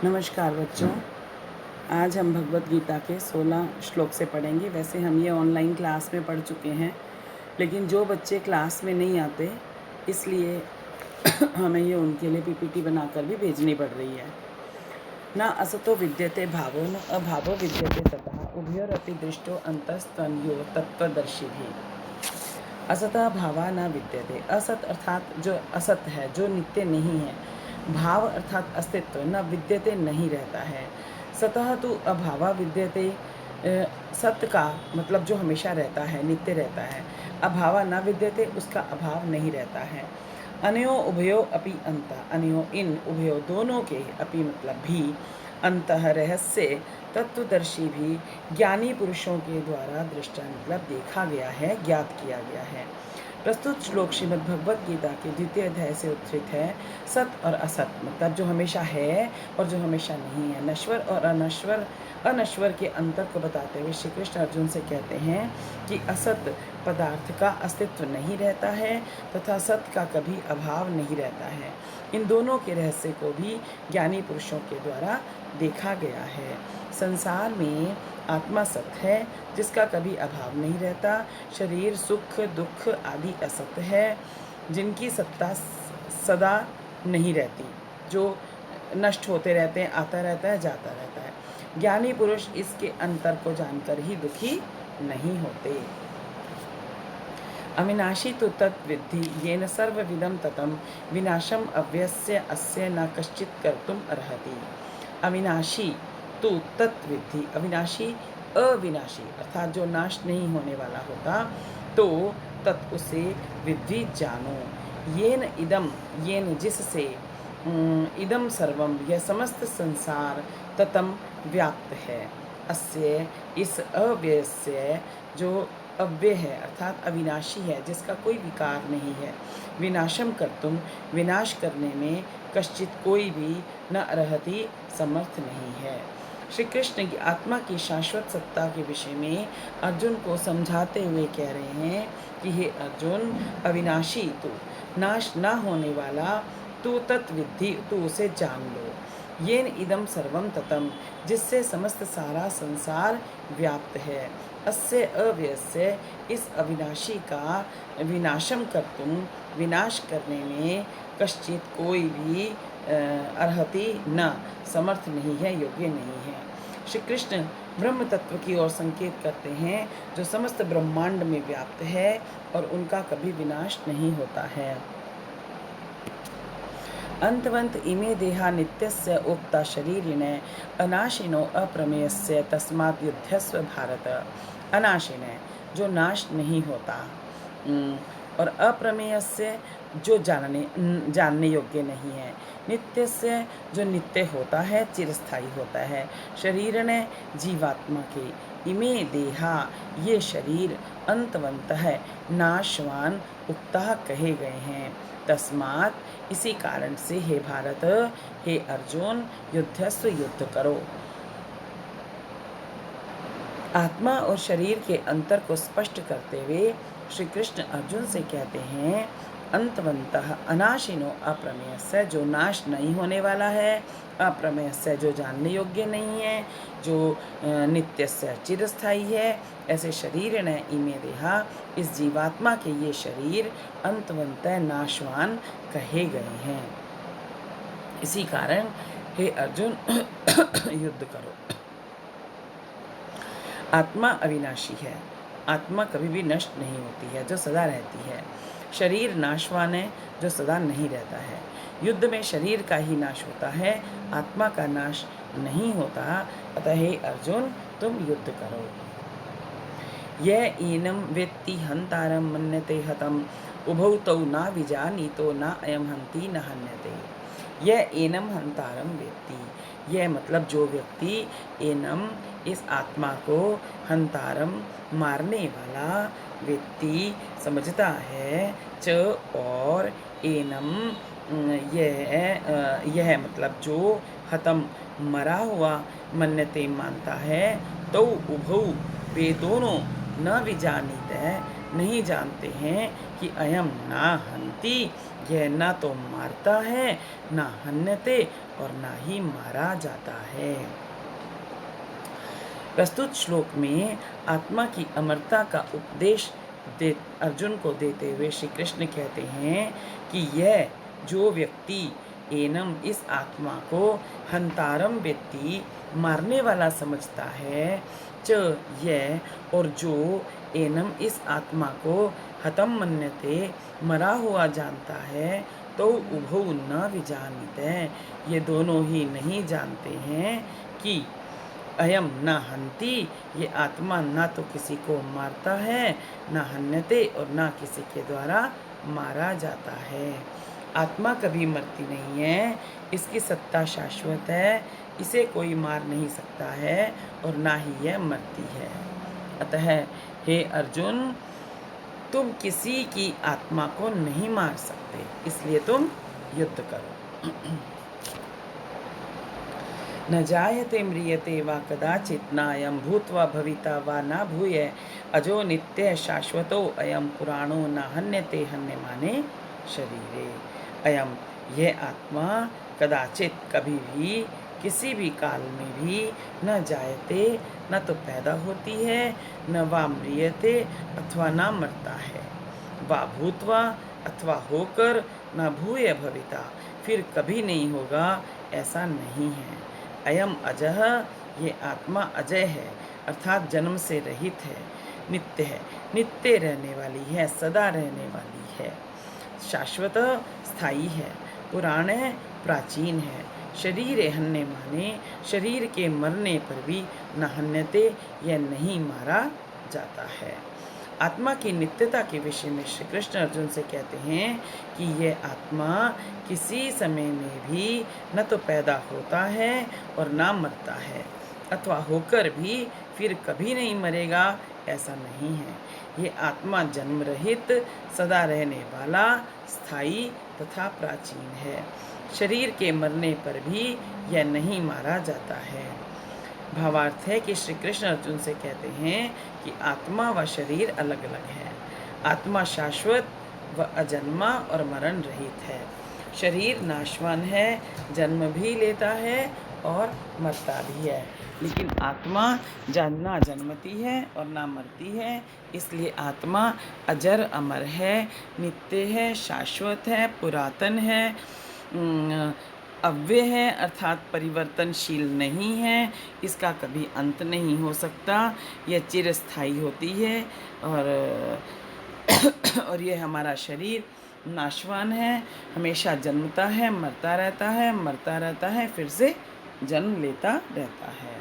नमस्कार बच्चों। आज हम भगवत गीता के 16 श्लोक से पढ़ेंगे। वैसे हम ये ऑनलाइन क्लास में पढ़ चुके हैं, लेकिन जो बच्चे क्लास में नहीं आते इसलिए हमें ये उनके लिए पीपीटी बनाकर भी भेजनी पड़ रही है। न असतो विद्यते भावो न अभावो विद्यते ततः उभयोरपि दृष्टो अंतस्तन्यो तत्वदर्शी भी। असतः भावा न विद्यते। असत अर्थात जो असत है, जो नित्य नहीं है। भाव अर्थात अस्तित्व, न विद्यते नहीं रहता है। सतः तो अभावा विद्यते। सत्य का मतलब जो हमेशा रहता है, नित्य रहता है। अभावा न विद्यते, उसका अभाव नहीं रहता है। अनयो उभयो अपि अंत, अनयो इन, उभयो दोनों के, अपि मतलब भी, अंतः रहस्य तत्वदर्शी भी, ज्ञानी पुरुषों के द्वारा दृष्टा मतलब देखा गया है, ज्ञात किया गया है। प्रस्तुत श्लोक श्रीमद् भगवत गीता के द्वितीय अध्याय से उत्थित है। सत और असत मतलब जो हमेशा है और जो हमेशा नहीं है, नश्वर और अनश्वर, अनश्वर के अंतर को बताते हुए श्री कृष्ण अर्जुन से कहते हैं कि असत पदार्थ का अस्तित्व नहीं रहता है तथा सत का कभी अभाव नहीं रहता है। इन दोनों के रहस्य को भी ज्ञानी पुरुषों के द्वारा देखा गया है। संसार में आत्मा सत्य है जिसका कभी अभाव नहीं रहता। शरीर सुख दुख आदि असत्य है जिनकी सत्ता सदा नहीं रहती, जो नष्ट होते रहते हैं, आता रहता है, जाता रहता है। ज्ञानी पुरुष इसके अंतर को जानकर ही दुखी नहीं होते। अविनाशी तो तत्विद्धि येन सर्वविदं ततं विनाशम अव्यस्य अस्य न कश्चित कर्तुम अर्हति। अविनाशी तो तत्विद्धि, अविनाशी अविनाशी अर्थात जो नाश नहीं होने वाला होता, तो तत् उसे विद्धि जानो। येन इदम, येन जिससे, इदम सर्वम यह समस्त संसार, ततम व्याप्त है, अस्य इस अव्यस्य जो अव्यय है अर्थात अविनाशी है, जिसका कोई विकार नहीं है। विनाशम कर्तुम विनाश करने में कश्चित कोई भी न अर्हति समर्थ नहीं है। श्री कृष्ण की आत्मा की शाश्वत सत्ता के विषय में अर्जुन को समझाते हुए कह रहे हैं कि हे अर्जुन, अविनाशी तो नाश न होने वाला, तू तत्विद्धि, तू उसे जान लो। येन इदम सर्वम ततम, जिससे समस्त सारा संसार व्याप्त है। अस्य अव्यस्य, इस अविनाशी का विनाशम कर्तुम विनाश करने में कश्चित कोई भी अर्हति न समर्थ नहीं है, योग्य नहीं है। श्री कृष्ण ब्रह्म तत्व की ओर संकेत करते हैं जो समस्त ब्रह्मांड में व्याप्त है और उनका कभी विनाश नहीं होता है। अंतवंत इमे देहा नित्यस्य उक्ता शरीरिणे अनाशिनो अप्रमेयस्य तस्मात् युध्यस्व भारत। अनाशिन जो नाश नहीं होता, और अप्रमेयस्य जो जानने योग्य नहीं है, नित्यस्य जो नित्य होता है, चिरस्थायी होता है। शरीरने जीवात्मा के, इमे देहा ये शरीर, अंतवंत है नाशवान, उक्ता कहे गए हैं। तस्मात् इसी कारण से हे भारत, हे अर्जुन, युद्धस्व युद्ध करो। आत्मा और शरीर के अंतर को स्पष्ट करते हुए श्री कृष्ण अर्जुन से कहते हैं, अंतवंतः अनाशिनो अप्रमेयस्य, जो नाश नहीं होने वाला है, अप्रमेयस्य जो जानने योग्य नहीं है, जो नित्यस्य चिरस्थायी है, ऐसे शरीर न इमे देहा, इस जीवात्मा के ये शरीर अंतवंत नाशवान कहे गए हैं। इसी कारण हे अर्जुन युद्ध करो। आत्मा अविनाशी है, आत्मा कभी भी नष्ट नहीं होती है, जो सदा रहती है। शरीर नाशवान है, जो सदा नहीं रहता है। युद्ध में शरीर का ही नाश होता है, आत्मा का नाश नहीं होता। अतः हे अर्जुन, तुम युद्ध करो। यह एनम वेत्ति हंतारम मन्यते हतम, उभौ तौ न विजानीतो न अयम हंति न हन्यते। यह एनम हंतारम वेत्ति, यह मतलब जो व्यक्ति एनम इस आत्मा को, हंतारम मारने वाला, व्यक्ति समझता है, च और एनम यह मतलब जो, हतम मरा हुआ, मन्यते मानता है, तो उभौ वे दोनों, न विजानीत है नहीं जानते हैं कि अयम ना हन्ति, यह ना तो मारता है, ना हन्यते और ना ही मारा जाता है। प्रस्तुत श्लोक में आत्मा की अमरता का उपदेश अर्जुन को देते हुए श्री कृष्ण कहते हैं कि यह जो व्यक्ति एनम इस आत्मा को हंतारम व्यक्ति मारने वाला समझता है, च यह और जो एनम इस आत्मा को हतम मन्यते मरा हुआ जानता है, तो उभौ न विजानीते, ये दोनों ही नहीं जानते हैं कि अयम न हन्ति, ये आत्मा ना तो किसी को मारता है, ना हन्यते और ना किसी के द्वारा मारा जाता है। आत्मा कभी मरती नहीं है, इसकी सत्ता शाश्वत है, इसे कोई मार नहीं सकता है और ना ही यह मरती है। अतः हे अर्जुन, तुम किसी की आत्मा को नहीं मार सकते, इसलिए तुम युद्ध करो। न जायते म्रियते वा कदाचित् नायं भूत्वा भविता वा न भूय अजो नित्य शाश्वतो अयम पुराणो न हन्यते हन्यमाने शरीरे। अयम यह आत्मा कदाचित कभी भी किसी भी काल में भी न जायते, न तो पैदा होती है, न वा म्रियते अथवा न मरता है, वा भूत्वा अथवा होकर, न भूय भविता फिर कभी नहीं होगा, ऐसा नहीं है। अयम अजह, ये आत्मा अजय है अर्थात जन्म से रहित है, नित्य है, नित्य रहने वाली है, सदा रहने वाली है, शाश्वत स्थायी है, पुराण है, प्राचीन है। शरीर हन्य माने, शरीर के मरने पर भी न हन्यते, यह नहीं मारा जाता है। आत्मा की नित्यता के विषय में श्री कृष्ण अर्जुन से कहते हैं कि यह आत्मा किसी समय में भी न तो पैदा होता है और ना मरता है, अथवा होकर भी फिर कभी नहीं मरेगा, ऐसा नहीं है। ये आत्मा जन्म रहित, सदा रहने वाला, स्थायी तथा प्राचीन है। शरीर के मरने पर भी यह नहीं मारा जाता है। भावार्थ है कि श्री कृष्ण अर्जुन से कहते हैं कि आत्मा व शरीर अलग अलग है। आत्मा शाश्वत व अजन्मा और मरण रहित है। शरीर नाशवान है, जन्म भी लेता है और मरता भी है, लेकिन आत्मा ना जन्मती है और ना मरती है, इसलिए आत्मा अजर अमर है, नित्य है, शाश्वत है, पुरातन है, अव्यय है अर्थात परिवर्तनशील नहीं है, इसका कभी अंत नहीं हो सकता, यह चिरस्थायी होती है। और यह हमारा शरीर नाशवान है, हमेशा जन्मता है, मरता रहता है, मरता रहता है, फिर से जन्म लेता रहता है।